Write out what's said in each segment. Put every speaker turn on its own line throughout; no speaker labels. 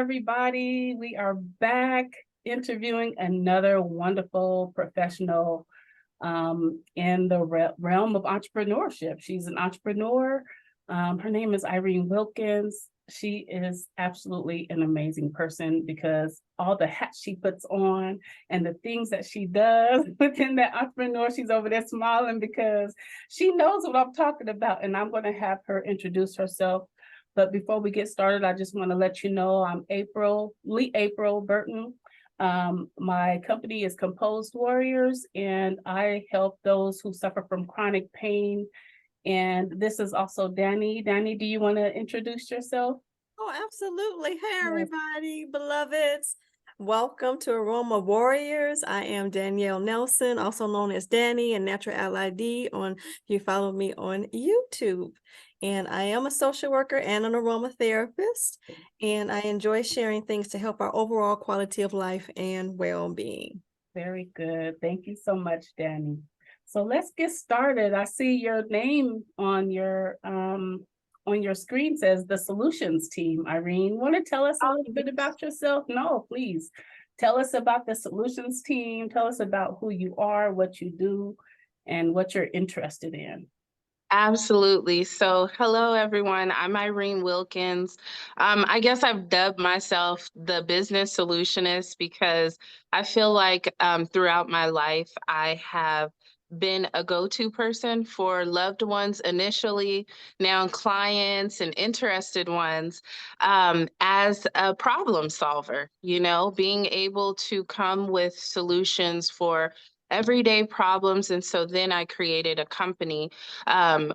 everybody. We are back interviewing another wonderful professional in the realm of entrepreneurship. She's an entrepreneur. Her name is Irene Wilkins. She is absolutely an amazing person because all the hats she puts on and the things that she does within that entrepreneur, she's over there smiling because she knows what I'm talking about. And I'm going to have her introduce herself. But before we get started, I just want to let you know I'm Lee April Burton. My company is Composed Warriors, and I help those who suffer from chronic pain. And this is also Danny. Danny, do you want to introduce yourself?
Oh, absolutely. Hey,
Yes.
everybody, beloveds. Welcome to Aroma Warriors. I am Danielle Nelson, also known as Danny and Natural Ally D if you follow me on YouTube. And I am a social worker and an aromatherapist, and I enjoy sharing things to help our overall quality of life and well-being.
Very good. Thank you so much, Danny. So let's get started. I see your name on your screen says the solutions team. Irene, want to tell us a little bit about yourself? No, please. Tell us about the solutions team. Tell us about who you are, what you do, and what you're interested in.
Absolutely. So, hello, everyone. I'm Irene Wilkins. I guess I've dubbed myself the business solutionist because I feel like throughout my life, I have been a go-to person for loved ones initially, now clients and interested ones, as a problem solver, being able to come with solutions for everyday problems. And so then I created a company,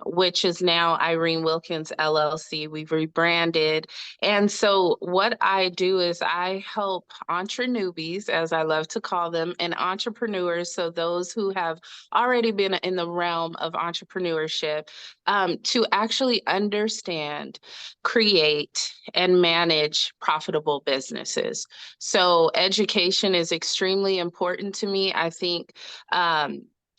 which is now Irene Wilkins LLC. We've rebranded. And so what I do is I help entrenewbies, as I love to call them, and entrepreneurs, so those who have already been in the realm of entrepreneurship, to actually understand, create, and manage profitable businesses. So education is extremely important to me. I think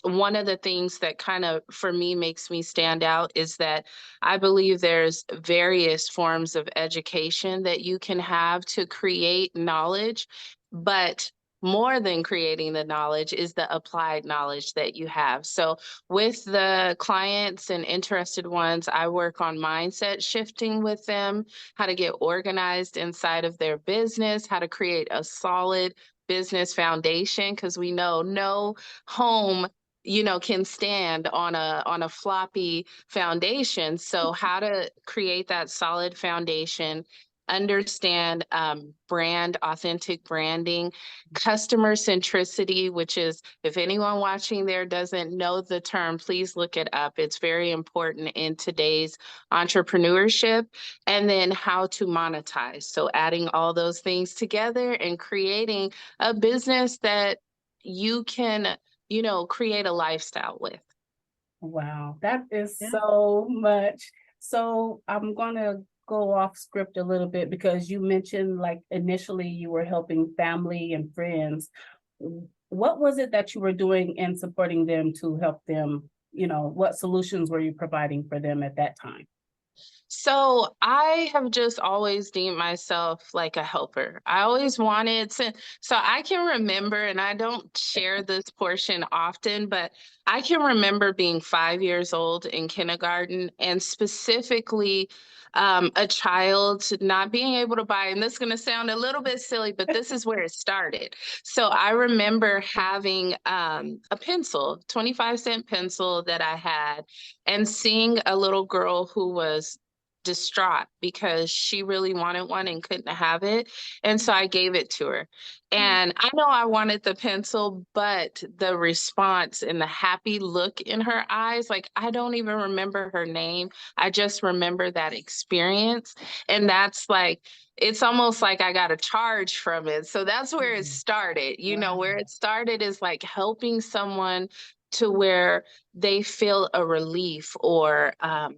one of the things that kind of, for me, makes me stand out is that I believe there's various forms of education that you can have to create knowledge, but more than creating the knowledge is the applied knowledge that you have. So with the clients and interested ones, I work on mindset shifting with them, how to get organized inside of their business, how to create a solid business foundation, because we know no home can stand on a floppy foundation. So how to create that solid foundation, understand authentic branding, customer centricity, which is, if anyone watching there doesn't know the term, please look it up. It's very important in today's entrepreneurship. And then how to monetize. So adding all those things together and creating a business that you can create a lifestyle with.
Wow, that is so much. So I'm going to go off script a little bit because you mentioned like initially you were helping family and friends. What was it that you were doing in supporting them to help them? What solutions were you providing for them at that time?
So I have just always deemed myself like a helper. I always wanted to, so I can remember, and I don't share this portion often, but I can remember being 5 years old in kindergarten and specifically a child not being able to buy, and this is going to sound a little bit silly, but this is where it started. So I remember having a pencil, 25-cent pencil that I had, and seeing a little girl who was distraught because she really wanted one and couldn't have it. And so I gave it to her. And I know I wanted the pencil, but the response and the happy look in her eyes, like I don't even remember her name. I just remember that experience. And that's like, it's almost like I got a charge from it. So that's where it started. Where it started is like helping someone to where they feel a relief or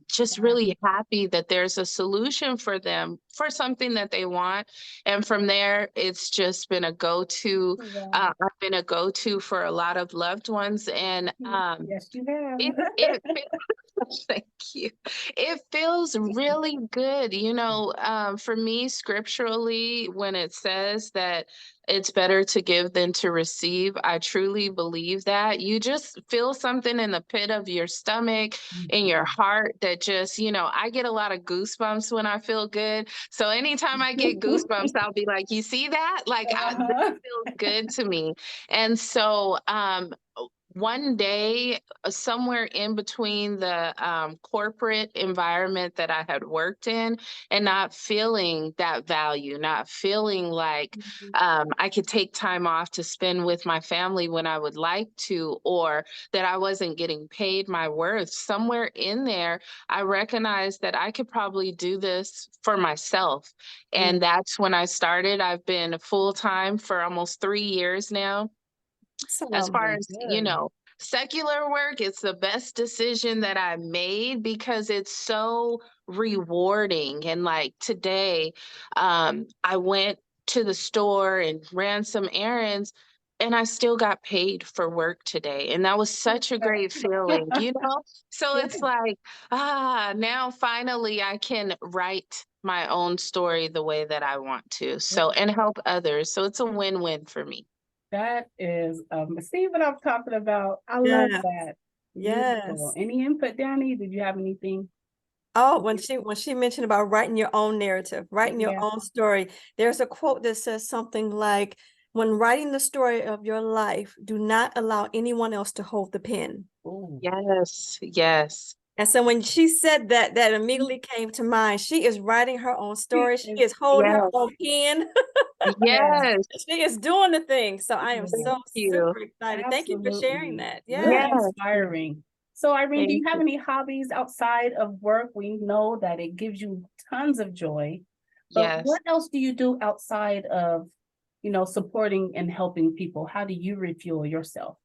just
Yeah.
really happy that there's a solution for them for something that they want. And from there, it's just been a go-to.
Wow.
I've been a go-to for a lot of loved ones. And
Yes, you have.
it thank you. It feels really good. For me, scripturally, when it says that it's better to give than to receive, I truly believe that. You just feel something in the pit of your stomach, in your heart that just, I get a lot of goosebumps when I feel good. So anytime I get goosebumps, I'll be like, you see that? Like, this
Uh-huh.
feels good to me. And so, one day, somewhere in between the corporate environment that I had worked in and not feeling that value, not feeling like I could take time off to spend with my family when I would like to, or that I wasn't getting paid my worth, somewhere in there, I recognized that I could probably do this for myself. And that's when I started. I've been full time for almost 3 years now. As
Excellent.
far
Very
as,
good.
secular work, it's the best decision that I made because it's so rewarding. And like today, I went to the store and ran some errands and I still got paid for work today. And that was such a great feeling, you know? So
Yeah.
it's like, now finally I can write my own story the way that I want to. So, and help others. So it's a win-win for me.
That is, see what I'm talking about? I love
Yeah.
that. Beautiful.
Yes.
Any input, Danny? Did you have anything?
Oh, when she mentioned about writing your own narrative, writing your
Yeah.
own story, there's a quote that says something like, "When writing the story of your life, do not allow anyone else to hold the pen."
Ooh.
Yes, yes.
And so when she said that, that immediately came to mind. She is writing her own
She
story. She
is,
is holding her
Yes,
own pen.
yes,
yes.
She is doing the thing. So I am
yeah,
Thank
so
you.
super excited. Thank you for sharing
absolutely.
that.
Very
Yeah.
Yes,
inspiring. So, Irene, do
thank
you have
you.
any hobbies outside of work? We know that it gives you tons of joy, but
Yes.
what else do you do outside of, supporting and helping people? How do you refuel yourself?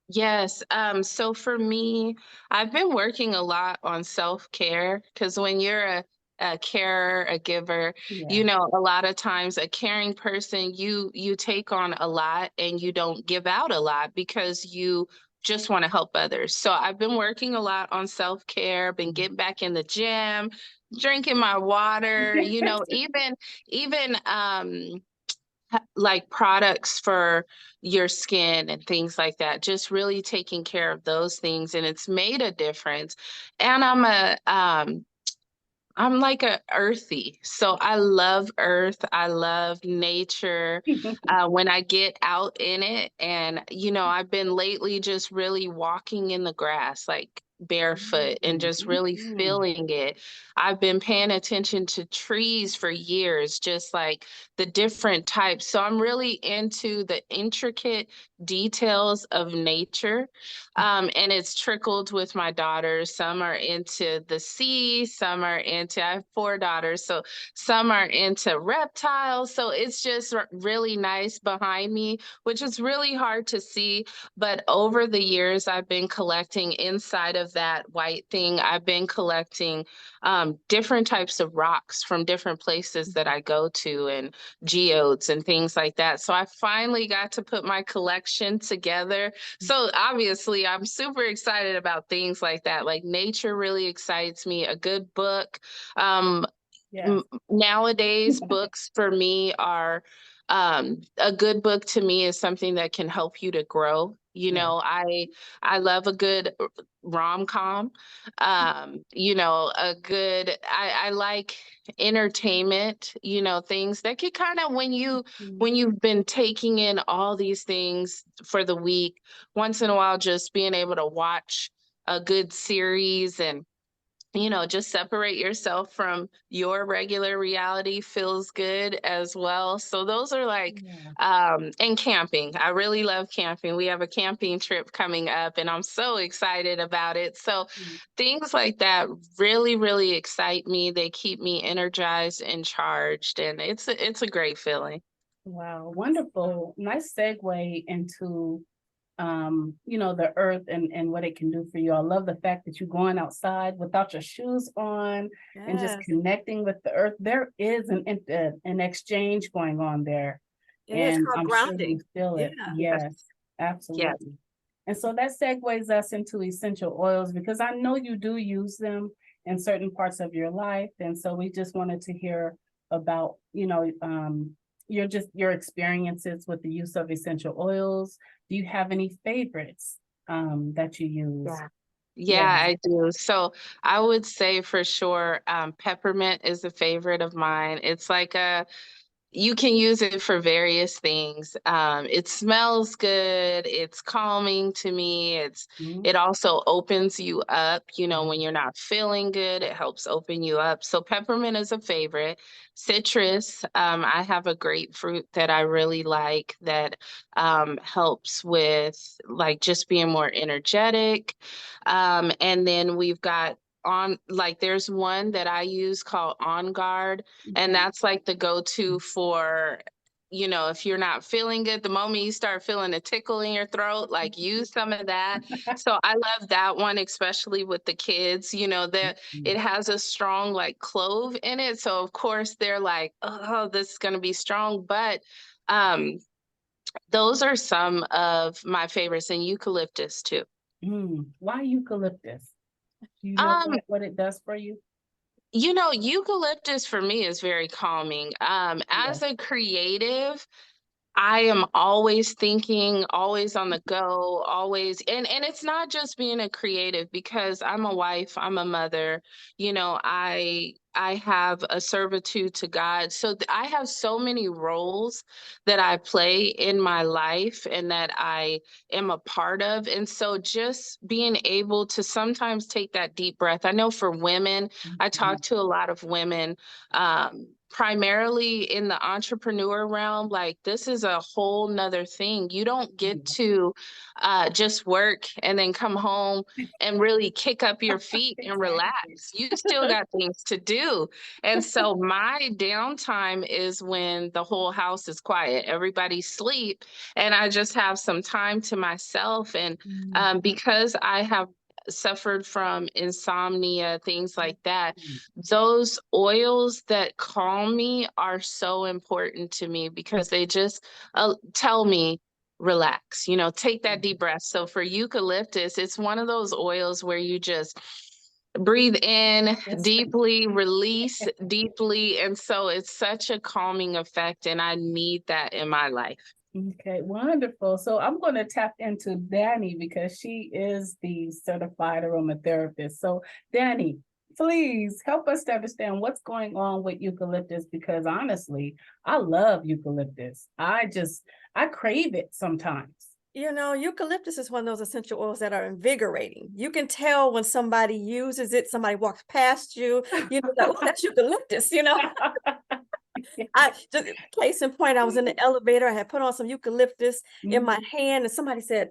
Yes. So for me, I've been working a lot on self-care because when you're a carer, a giver,
Yeah.
a lot of times a caring person, you take on a lot and you don't give out a lot because you just want to help others. So I've been working a lot on self-care, been getting back in the gym, drinking my water, even like products for your skin and things like that, just really taking care of those things, and it's made a difference. And I'm like a earthy, so I love earth. I love nature. When I get out in it, and I've been lately just really walking in the grass, like barefoot, and just really
Mhm.
feeling it. I've been paying attention to trees for years, just like the different types. So I'm really into the intricate details of nature. And it's trickled with my daughters. Some are into the sea, some are into, I have 4 daughters, so some are into reptiles. So it's just really nice behind me, which is really hard to see. But over the years, I've been collecting inside of that white thing, I've been collecting different types of rocks from different places that I go to, and geodes and things like that. So I finally got to put my collection together. So obviously, I'm super excited about things like that. Like nature really excites me. A good book. Um,
Yes.
Nowadays, books for me are a good book to me is something that can help you to grow.
Yeah.
I love a good rom-com. I like entertainment, things that could kind of when you've been taking in all these things for the week, once in a while just being able to watch a good series and just separate yourself from your regular reality feels good as well. So those are like,
Yeah.
and camping. I really love camping. We have a camping trip coming up and I'm so excited about it. So things like that really, really excite me. They keep me energized and charged, and it's a great feeling.
Wow. Wonderful. Nice segue into you know, the earth and what it can do for you. I love the fact that you're going outside without your shoes on and just
Yes,
connecting with the earth. There is an exchange going on there,
it is
and
called
I'm sure you
grounding.
feel
Yeah.
it. Yes,
Yes.
absolutely. And so that segues us into essential oils because I know you do use them in certain parts of your life. And so we just wanted to hear about, you know, your experiences with the use of essential oils. Do you have any favorites that you use?
Yeah.
Yeah.
Yeah, I do. So I would say for sure, peppermint is a favorite of mine. It's like a You can use it for various things. It smells good. It's calming to me.
Mhm.
It also opens you up. You know, when
Mhm.
you're not feeling good, it helps open you up. So peppermint is a favorite. Citrus, I have a grapefruit that I really like that helps with like just being more energetic. And then we've got there's one that I use called On Guard, and
Mhm.
that's like the go-to for, you know, if you're not feeling good, the moment you start feeling a tickle in your throat, like use some of that. So I love that one, especially with the kids, you know, that it has a strong like clove in it. So of course they're like, oh, this is gonna be strong. But um those are some of my favorites, and eucalyptus too.
Why eucalyptus? Do you know
Um,
what it does for you?
you know, eucalyptus for me is very calming.
Yeah.
As a creative, I am always thinking, always on the go, always, and it's not just being a creative because I'm a wife, I'm a mother, you know, I have a servitude to God. So I have so many roles that I play in my life and that I am a part of. And so just being able to sometimes take that deep breath. I know for women, I talk
Mhm.
to a lot of women, primarily in the entrepreneur realm. Like this is a whole nother thing. You don't get
Yeah.
to just work and then come home and really kick up your feet and
Exactly.
relax. You still got things to do. And so my downtime is when the whole house is quiet, everybody's asleep, and I just have some time to myself. And
Mhm.
because I have suffered from insomnia, things like that,
Mhm.
those oils that calm me are so important to me because they just tell me, relax, you know, take that deep breath. So for eucalyptus, it's one of those oils where you just breathe in
Yes.
deeply, release deeply. And so it's such a calming effect, and I need that in my life.
Okay, wonderful. So I'm going to tap into Danny because she is the certified aromatherapist. So Danny, please help us to understand what's going on with eucalyptus because honestly, I love eucalyptus. I crave it sometimes.
You know, eucalyptus is one of those essential oils that are invigorating. You can tell when somebody uses it, somebody walks past you, you know, like, oh, that's eucalyptus, you know. I just case in point, I was in the elevator, I had put on some eucalyptus in my
Mhm.
hand, and somebody said,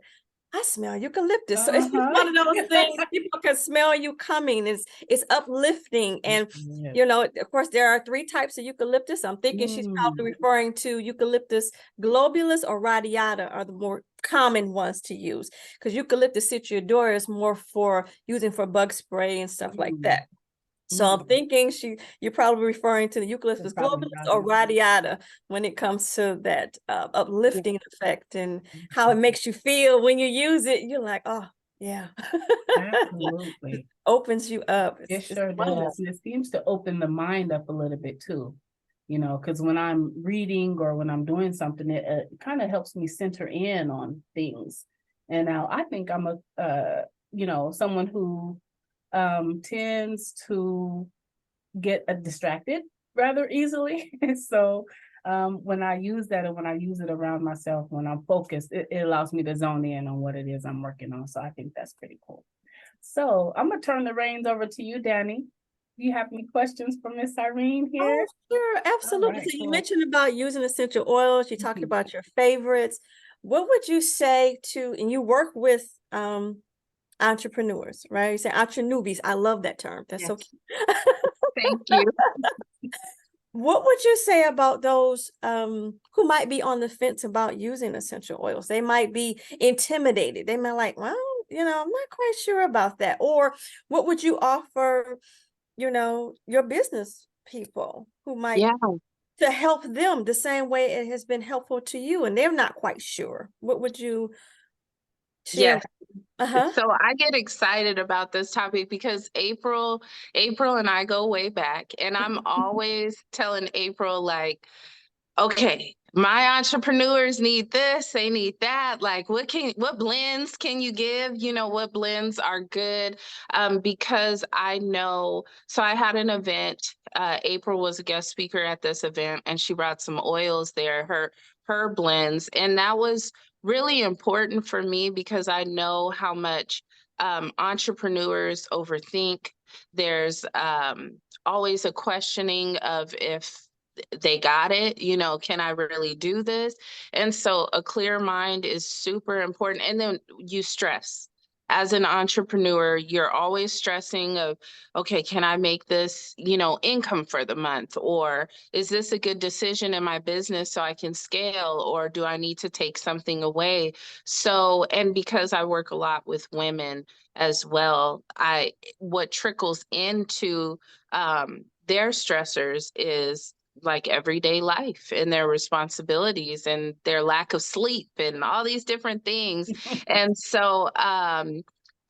I smell eucalyptus. So it's just
Uh-huh.
one of those things people can smell you coming. It's uplifting. And
Yes.
you know, of course, there are three types of eucalyptus. I'm thinking she's
Mm.
probably referring to eucalyptus globulus or radiata are the more common ones to use. Because eucalyptus citriodora is more for using for bug spray and stuff like
Mm.
that. So I'm
Mm.
thinking you're probably referring to the
So
eucalyptus
probably
globulus or
radiata.
radiata when it comes to that
Yeah.
uplifting effect and how it makes you feel when you use it. You're like, oh yeah,
Absolutely.
opens you up.
It
It's
sure
wonderful.
does. And it seems to open the mind up a little bit too, you know, because when I'm reading or when I'm doing something, it kind of helps me center in on things. And now I think I'm you know, someone who tends to get distracted rather easily. So when I use that and when I use it around myself, when I'm focused, it allows me to zone in on what it is I'm working on. So I think that's pretty cool. So I'm gonna turn the reins over to you, Danny. Do you have any questions for Miss Irene here?
Oh, sure,
All
absolutely.
right,
So you
cool.
mentioned about using essential oils. You talked
Mhm.
about your favorites. What would you say to, and you work with entrepreneurs, right? You say entrenewbies. I love that term. That's so
Yes.
cute.
Thank you.
What would you say about those who might be on the fence about using essential oils? They might be intimidated. They might like, well, I'm not quite sure about that. Or what would you offer, your business people who might
Yeah.
to help them the same way it has been helpful to you and they're not quite sure? What would you share?
Yes.
Uh-huh.
So I get excited about this topic because April and I go way back, and I'm always telling April, like, okay, my entrepreneurs need this, they need that. Like, what blends can you give? What blends are good? Because I know, so I had an event. April was a guest speaker at this event, and she brought some oils there, her blends, and that was really important for me because I know how much entrepreneurs overthink. There's always a questioning of if they got it, can I really do this? And so a clear mind is super important. And then you stress. As an entrepreneur, you're always stressing of, okay, can I make this, income for the month? Or is this a good decision in my business so I can scale? Or do I need to take something away? So, and because I work a lot with women as well, what trickles into their stressors is like everyday life and their responsibilities and their lack of sleep and all these different things. And so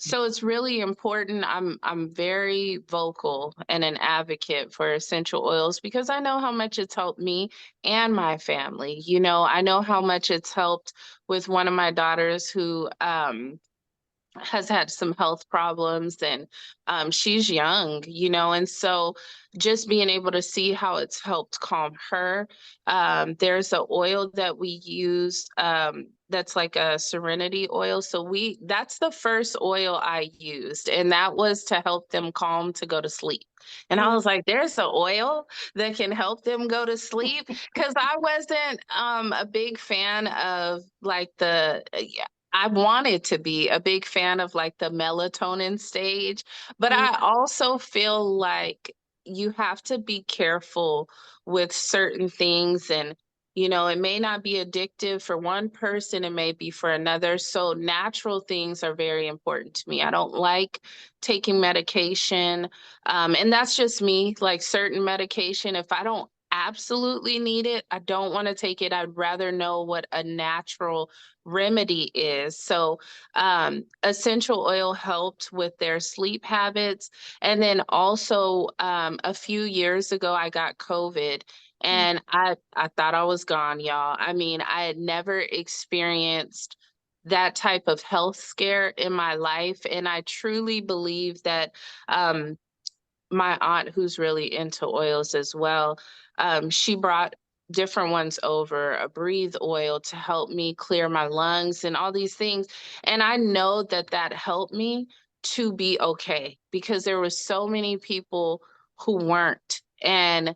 it's really important. I'm very vocal and an advocate for essential oils because I know how much it's helped me and my family. I know how much it's helped with one of my daughters who has had some health problems, and she's young, and so just being able to see how it's helped calm her. There's an oil that we use, that's like a serenity oil. So that's the first oil I used, and that was to help them calm to go to sleep. And I was like, there's an oil that can help them go to sleep, because I wasn't a big fan of like I wanted to be a big fan of like the melatonin stage, but
Mm,
I also feel like you have to be careful with certain things. And, it may not be addictive for one person, it may be for another. So natural things are very important to me. I don't like taking medication. And that's just me, like certain medication, if I don't absolutely need it, I don't want to take it. I'd rather know what a natural remedy is. So essential oil helped with their sleep habits. And then also a few years ago, I got COVID,
mm,
and I thought I was gone, y'all. I mean, I had never experienced that type of health scare in my life. And I truly believe that my aunt, who's really into oils as well, she brought different ones over, a breathe oil to help me clear my lungs and all these things. And I know that that helped me to be okay, because there were so many people who weren't. And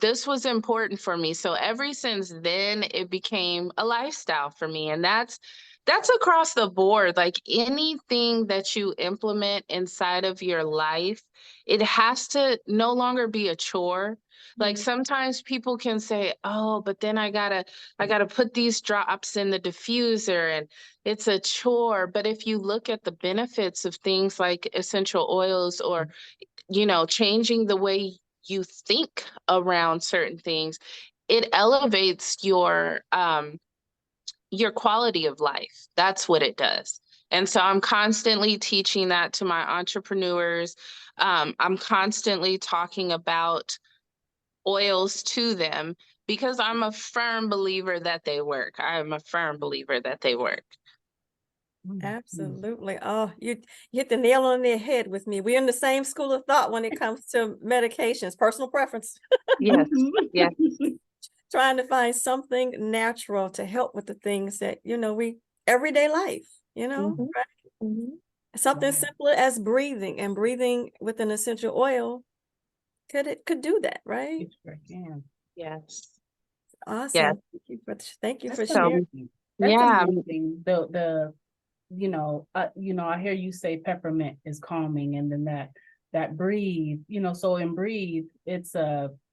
this was important for me. So ever since then, it became a lifestyle for me. And that's across the board. Like anything that you implement inside of your life, it has to no longer be a chore. Like
mm,
sometimes people can say, "Oh, but then I gotta put these drops in the diffuser and it's a chore." But if you look at the benefits of things like essential oils, or changing the way you think around certain things, it elevates your quality of life. That's what it does. And so I'm constantly teaching that to my entrepreneurs. I'm constantly talking about oils to them because I'm a firm believer that they work. I am a firm believer that they work.
absolutely. Oh, you hit the nail on the head with me. We're in the same school of thought when it comes to medications, personal preference,
Yes, yes.
trying to find something natural to help with the things that, we everyday life,
Mhm,
right?
mhm.
Something simple as breathing, and breathing with an essential oil could do that, right?
It sure can.
Yes, yes.
Awesome. Thank you
That's
for sharing.
So
amazing. That's
yeah,
amazing. I hear you say peppermint is calming, and then that breathe, so in breathe,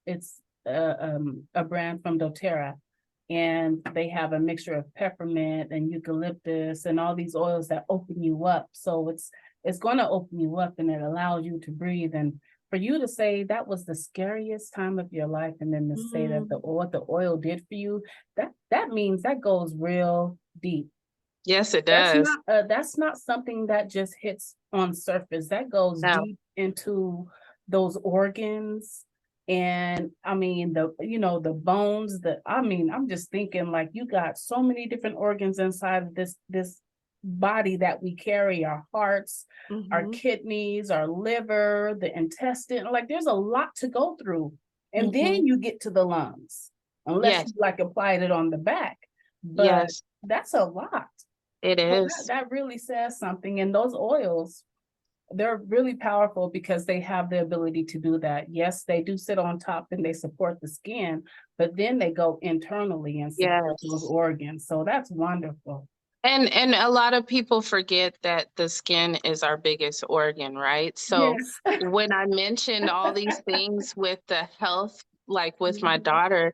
it's a brand from doTERRA, and they have a mixture of peppermint and eucalyptus and all these oils that open you up. So it's going to open you up, and it allows you to breathe. And for you to say that was the scariest time of your life, and then to say that what the oil did for you, that means that goes real deep.
Yes, it does.
That's not something that just hits on surface. That goes
No.
deep into those organs. And I mean, the bones, I'm just thinking, like, you got so many different organs inside of this body that we carry: our hearts, our kidneys, our liver, the intestine. Like, there's a lot to go through. And then you get to the lungs, unless you like applied it on the back. But that's a lot.
It is.
So that really says something. And those oils, they're really powerful because they have the ability to do that. Yes, they do sit on top and they support the skin, but then they go internally and support those organs. So that's wonderful.
And a lot of people forget that the skin is our biggest organ, right? So when I mentioned all these things with the health, like with my daughter,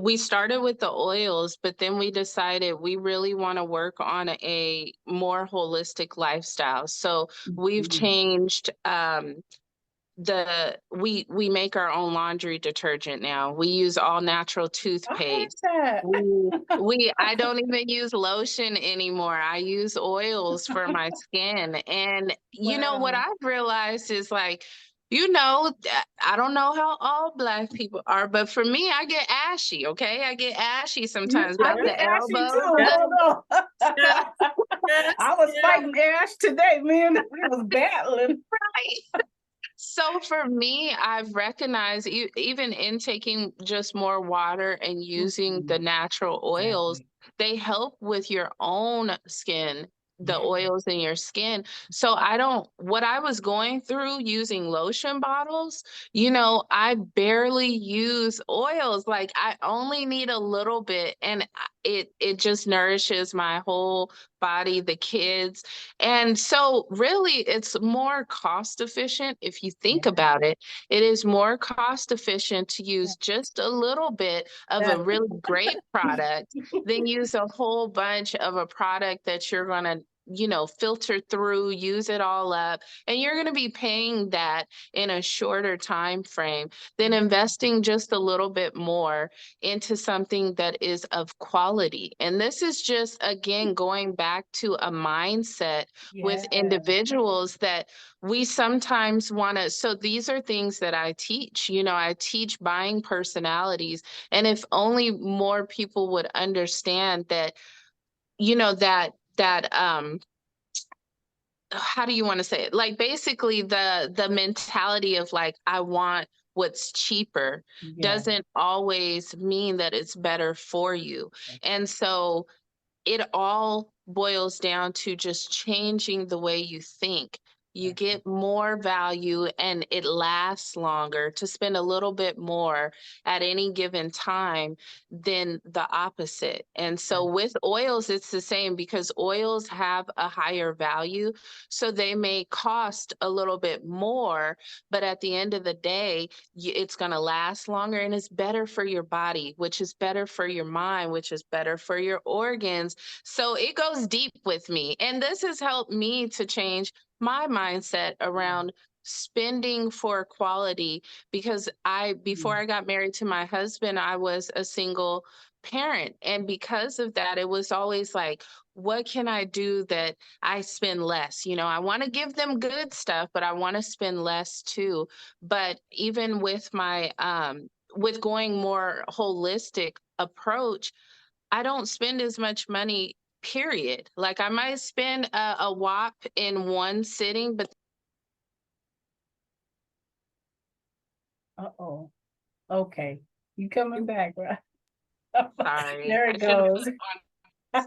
we started with the oils, but then we decided we really want to work on a more holistic lifestyle. So we've changed we make our own laundry detergent now. We use all natural toothpaste. I don't even use lotion anymore. I use oils for my skin. And you know what I've realized is, like, I don't know how all Black people are, but for me, I get ashy. Okay, I get ashy sometimes.
I get ashy too. Hold on. I was fighting ash today, man. I was battling.
Right. So for me, I've recognized even in taking just more water and using the natural oils, they help with your own skin, the oils in your skin. So what I was going through using lotion bottles, I barely use oils. Like, I only need a little bit, and it just nourishes my whole body, the kids. And so really it's more cost efficient. If you think about it, it is more cost efficient to use just a little bit of a really great product than use a whole bunch of a product that you're going to filter through, use it all up, and you're going to be paying that in a shorter time frame than investing just a little bit more into something that is of quality. And this is just, again, going back to a mindset with individuals that we sometimes want to. So these are things that I teach. I teach buying personalities. And if only more people would understand that, how do you want to say it? Like, basically the mentality of, like, I want what's cheaper doesn't always mean that it's better for you. And so it all boils down to just changing the way you think. You get more value and it lasts longer to spend a little bit more at any given time than the opposite. And so with oils, it's the same, because oils have a higher value. So they may cost a little bit more, but at the end of the day, it's going to last longer, and it's better for your body, which is better for your mind, which is better for your organs. So it goes deep with me. And this has helped me to change my mindset around spending for quality, because before I got married to my husband, I was a single parent. And because of that, it was always like, what can I do that I spend less? I want to give them good stuff, but I want to spend less too. But even with my, with going more holistic approach, I don't spend as much money, period. Like, I might spend a whop in one sitting, but
Uh-oh. Okay. You coming back, right?
sorry,
There
I
it
should have
goes.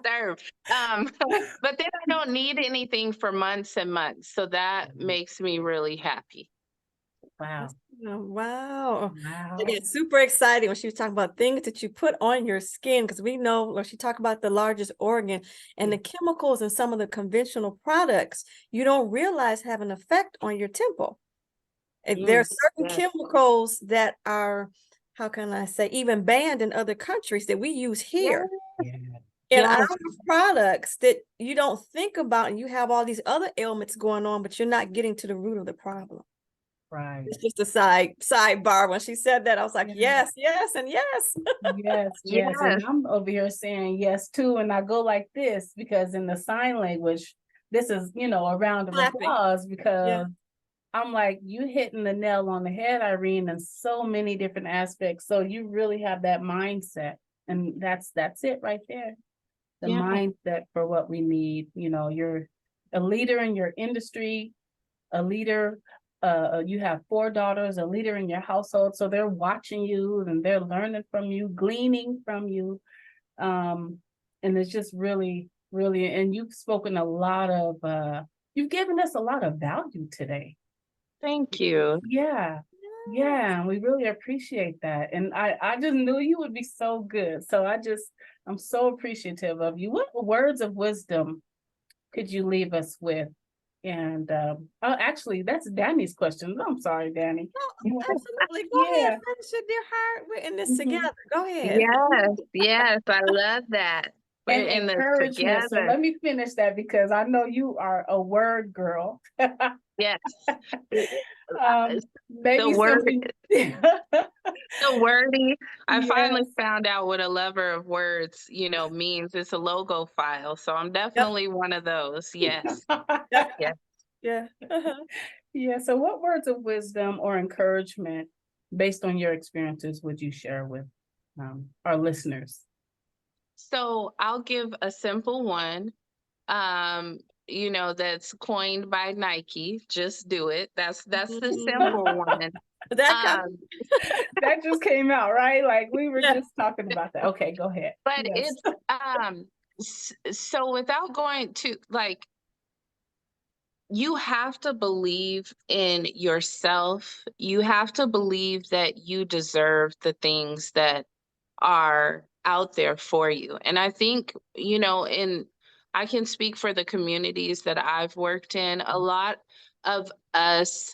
served. But then I don't need anything for months and months. So that makes me really happy.
Wow.
Wow.
Wow.
I get super excited when she was talking about things that you put on your skin, because we know when she talked about the largest organ and the chemicals and some of the conventional products, you don't realize have an effect on your temple. There are certain chemicals that are how can I say, even banned in other countries that we use here.
Yeah.
And
Yes.
our products that you don't think about, and you have all these other ailments going on, but you're not getting to the root of the problem.
Right.
It's just a sidebar. When she said that, I was like,
Yeah.
yes, yes, and yes.
Yes, yes. And I'm over here saying yes too. And I go like this because in the sign language, this is, a round of
Clapping.
applause
Yeah.
because I'm like, you hitting the nail on the head, Irene, in so many different aspects. So you really have that mindset. And that's it right there. The
Yeah.
mindset for what we need. You're a leader in your industry, a leader. You have 4 daughters, a leader in your household, so they're watching you and they're learning from you, gleaning from you, and it's just really, really. And you've spoken a lot of. You've given us a lot of value today.
Thank you.
Yeah, yeah, and we really appreciate that. And I just knew you would be so good. So I'm so appreciative of you. What words of wisdom could you leave us with? And actually, that's Danny's question. I'm sorry, Danny.
Oh, absolutely. Go
Yeah.
ahead, finish it, dear heart. We're in this
Mhm.
together. Go ahead.
Yes, yes, I love that. We're
And
in this
encouragement. So
together.
let me finish that because I know you are a word girl.
Yes.
Maybe
The word,
something.
the wordy. I finally
Yes.
found out what a lover of words, means. It's a logo file. So I'm
Yep.
definitely one of those. Yes.
Yep.
Yes.
Yeah.
Yeah. So, what words of wisdom or encouragement, based on your experiences, would you share with our listeners?
So I'll give a simple one. That's coined by Nike. Just do it. That's the simple one.
That
Um,
That just came out, right? Like we were
Yeah.
just talking about that. Okay, go ahead.
but
Yes.
so without going to you have to believe in yourself. You have to believe that you deserve the things that are out there for you. And I think, I can speak for the communities that I've worked in. A lot of us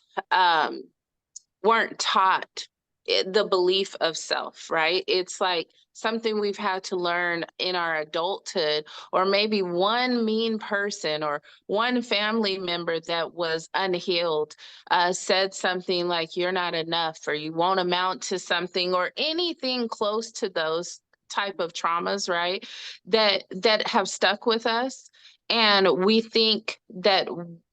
weren't taught the belief of self, right? It's like something we've had to learn in our adulthood, or maybe one mean person or one family member that was unhealed said something like, you're not enough, or you won't amount to something, or anything close to those type of traumas, right? That have stuck with us. And we think that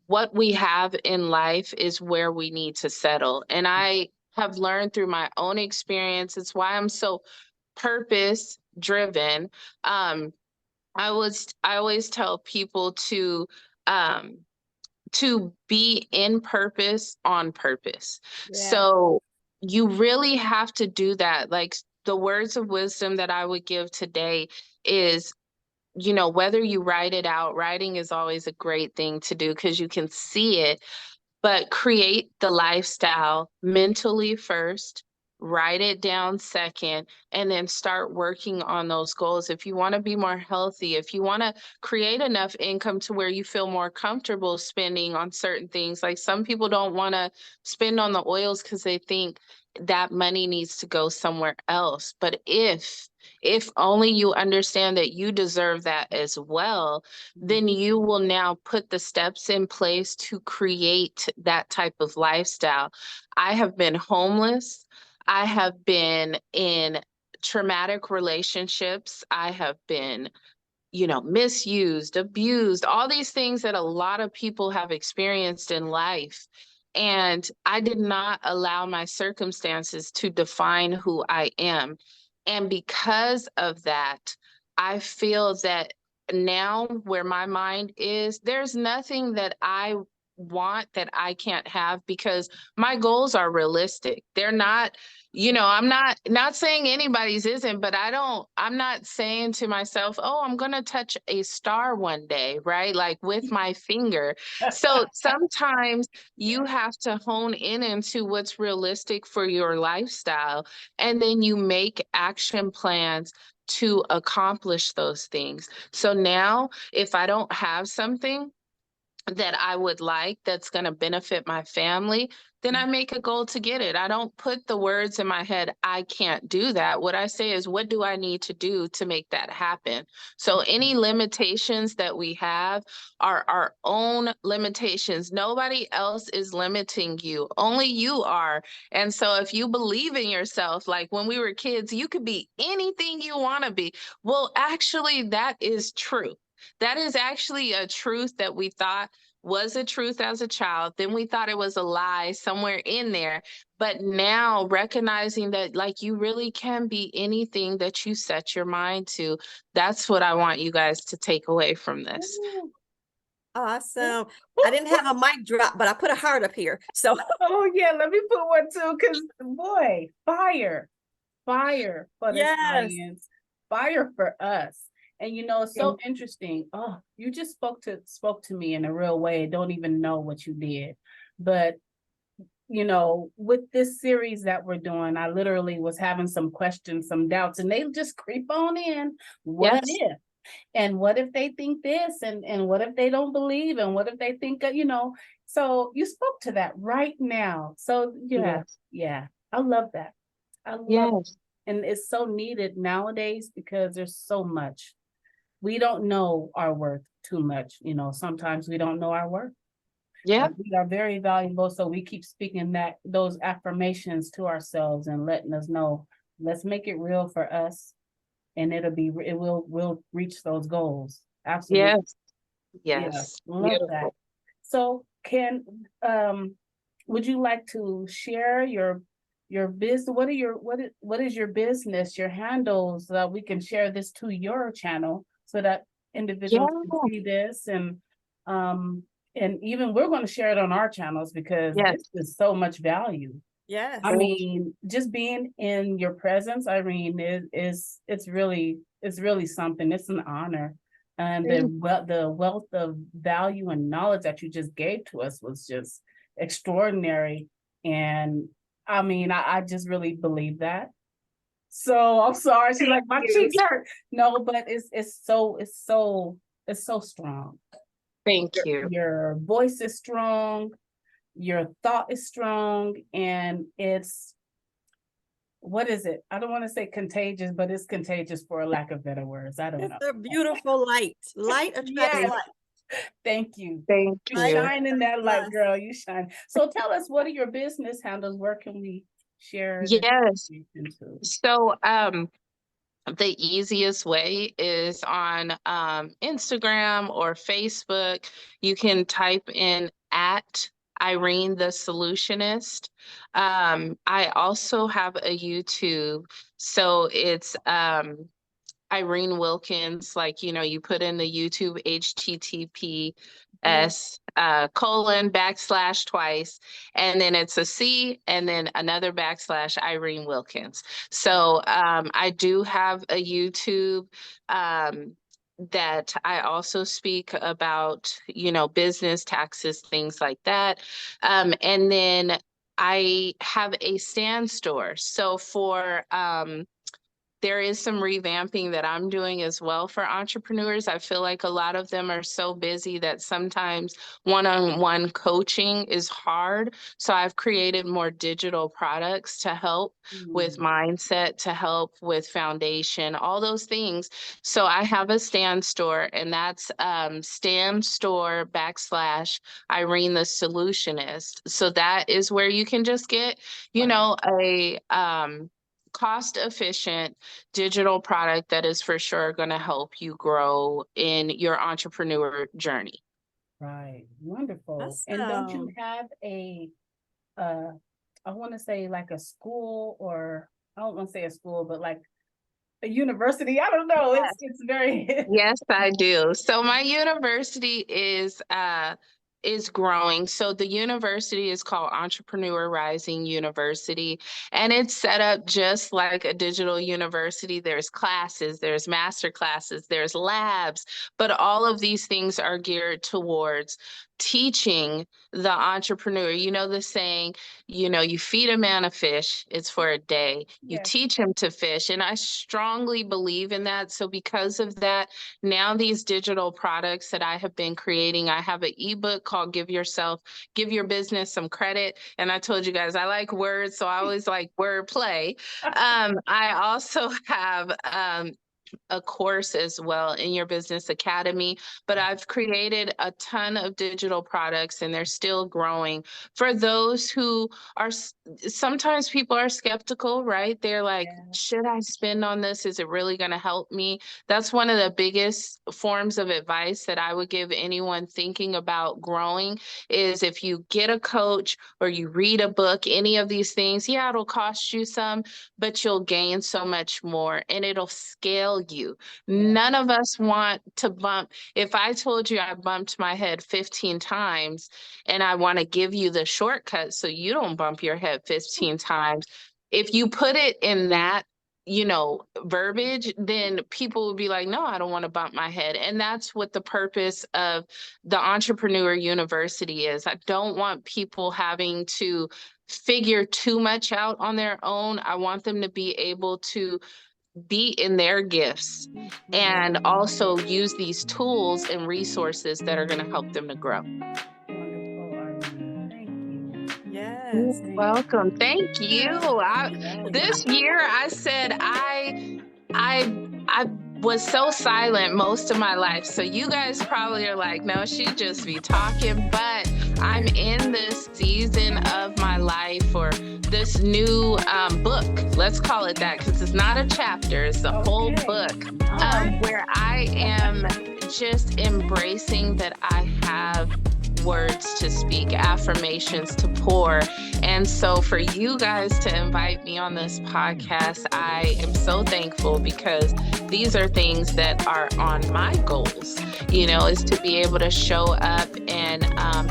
what we have in life is where we need to settle. And I have learned through my own experience. It's why I'm so purpose driven. I always tell people um, to be in purpose on purpose.
Yeah.
So you really have to do that. Like the words of wisdom that I would give today is, whether you write it out, writing is always a great thing to do because you can see it, but create the lifestyle mentally first, write it down second, and then start working on those goals. If you want to be more healthy, if you want to create enough income to where you feel more comfortable spending on certain things, like some people don't want to spend on the oils because they think that money needs to go somewhere else. But if only you understand that you deserve that as well, then you will now put the steps in place to create that type of lifestyle. I have been homeless. I have been in traumatic relationships. I have been, misused, abused, all these things that a lot of people have experienced in life. And I did not allow my circumstances to define who I am. And because of that, I feel that now where my mind is, there's nothing that I want that I can't have because my goals are realistic. They're not, I'm not saying anybody's isn't, but I'm not saying to myself, oh, I'm going to touch a star one day, right? Like with my finger. So sometimes you have to hone in into what's realistic for your lifestyle, and then you make action plans to accomplish those things. So now if I don't have something, that I would like that's going to benefit my family, then I make a goal to get it. I don't put the words in my head, I can't do that. What I say is, what do I need to do to make that happen? So any limitations that we have are our own limitations. Nobody else is limiting you. Only you are. And so if you believe in yourself, like when we were kids, you could be anything you want to be. Well, actually, that is true. That is actually a truth that we thought was a truth as a child. Then we thought it was a lie somewhere in there. But now recognizing that, like, you really can be anything that you set your mind to. That's what I want you guys to take away from this.
Ooh.
Awesome. I didn't have a mic drop, but I put a heart up here. So
Oh yeah, let me put one too, because boy, fire for this
yes.
audience, fire for us. And it's so
Thank
interesting. Oh, you just spoke to me in a real way. Don't even know what you did. But with this series that we're doing, I literally was having some questions, some doubts, and they just creep on in. What
Yes,
if? And what if they think this? And what if they don't believe? And what if they think, so you spoke to that right now. So
yes,
yeah, I love that. I love it.
yes,
And it's so needed nowadays because there's so much. We don't know our worth too much. Sometimes we don't know our worth.
yeah,
And we are very valuable. So we keep speaking those affirmations to ourselves and letting us know, let's make it real for us. And we'll reach those goals. Absolutely.
yes,
Yeah.
yes.
Love that.
Beautiful.
So would you like to share your business? What is your business, your handles, so that we can share this to your channel so that
Yeah,
individuals can see this, um and even we're going to share it on our channels because
yes.
this is so much value.
Yes.
I mean, just being in your presence, Irene, it's really something. It's an honor. And the wealth of value and knowledge that you just gave to us was just extraordinary. And I mean, I just really believe that. So I'm sorry. She's like, my cheeks hurt. No, but it's so strong.
Thank
Your
you.
your voice is strong, your thought is strong, and it's, what is it? I don't want to say contagious, but it's contagious for a lack of better words. I don't
It's
know.
a beautiful light. Light attracts
Yes.
light.
Thank you.
Thank
You
Light
you.
shine in that light,
attracts
girl. You shine. So tell us, what are your business handles? Where can we share this
Yes.
information to?
So, the easiest way is on Instagram or Facebook. You can type in at Irene the Solutionist. I also have a YouTube. So it's Irene Wilkins, like, you put in the YouTube HTTPS colon backslash twice, and then it's a C and then another backslash Irene Wilkins. So I do have a YouTube that I also speak about, business, taxes, things like that. And then I have a stand store. So there is some revamping that I'm doing as well for entrepreneurs. I feel like a lot of them are so busy that sometimes one-on-one coaching is hard. So I've created more digital products to help with
Mm,
mindset, to help with foundation, all those things. So I have a stand store, and that's stand store backslash Irene the Solutionist. So that is where you can just get,
wow.
a cost efficient digital product that is for sure going to help you grow in your entrepreneur journey.
Right. Wonderful. And don't you
awesome.
have uh, I want to say like a school, or I don't want to say a school, but like a university. I don't know. It's very
Yes, I do. So my university is growing. So the university is called Entrepreneur Rising University, and it's set up just like a digital university. There's classes, there's master classes, there's labs, but all of these things are geared towards teaching the entrepreneur. You know the saying, you feed a man a fish, it's for a day. You
Yes.
teach him to fish. And I strongly believe in that. So because of that, now these digital products that I have been creating, I have an ebook called Give Your Business Some Credit. And I told you guys I like words, so I always like word play. I also have a course as well in Your Business Academy, but I've created a ton of digital products and they're still growing for those who are, sometimes people are skeptical, right? They're like,
Yeah.
should I spend on this? Is it really going to help me? That's one of the biggest forms of advice that I would give anyone thinking about growing is if you get a coach or you read a book, any of these things, yeah, it'll cost you some, but you'll gain so much more and it'll scale you. None of us want to bump. If I told you I bumped my head 15 times and I want to give you the shortcut so you don't bump your head 15 times, if you put it in that, verbiage, then people will be like, no, I don't want to bump my head. And that's what the purpose of the Entrepreneur University is. I don't want people having to figure too much out on their own. I want them to be able to be in their gifts and also use these tools and resources that are going to help them to grow.
Wonderful, Irene. Thank you.
Yes.
Thank
Welcome. Thank you.
you.
This year I said I was so silent most of my life. So you guys probably are like, no, she just be talking, but I'm in this season of my life or this new book. Let's call it that because it's not a chapter, it's a whole book where I am just embracing that I have words to speak, affirmations to pour. And so for you guys to invite me on this podcast, I am so thankful because these are things that are on my goals, is to be able to show up and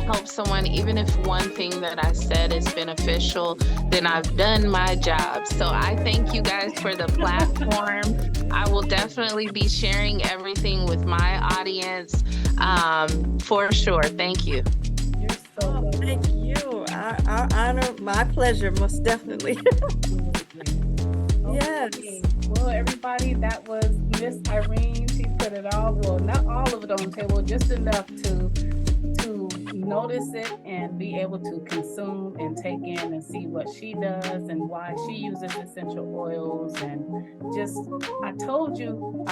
help someone. Even if one thing that I said is beneficial, then I've done my job. So I thank you guys for the platform. I will definitely be sharing everything with my audience for sure. Thank you.
You're so welcome.
Thank you. Our honor, my pleasure, most definitely. Yes.
Okay. Well, everybody, that was Miss Irene. She put it all, well, not all of it on the table, just enough to notice it and be able to consume and take in and see what she does and why she uses essential oils. And just, I told you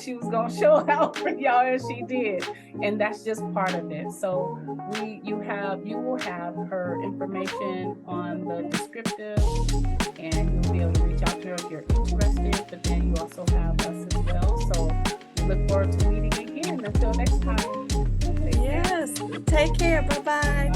she was gonna show out for y'all, and she did. And that's just part of it. So you will have her information on the descriptive, and you'll be able to reach out to her if you're interested. But then you also have us as well. So we look forward to meeting again. Until next time.
Yes. Take care. Bye-bye.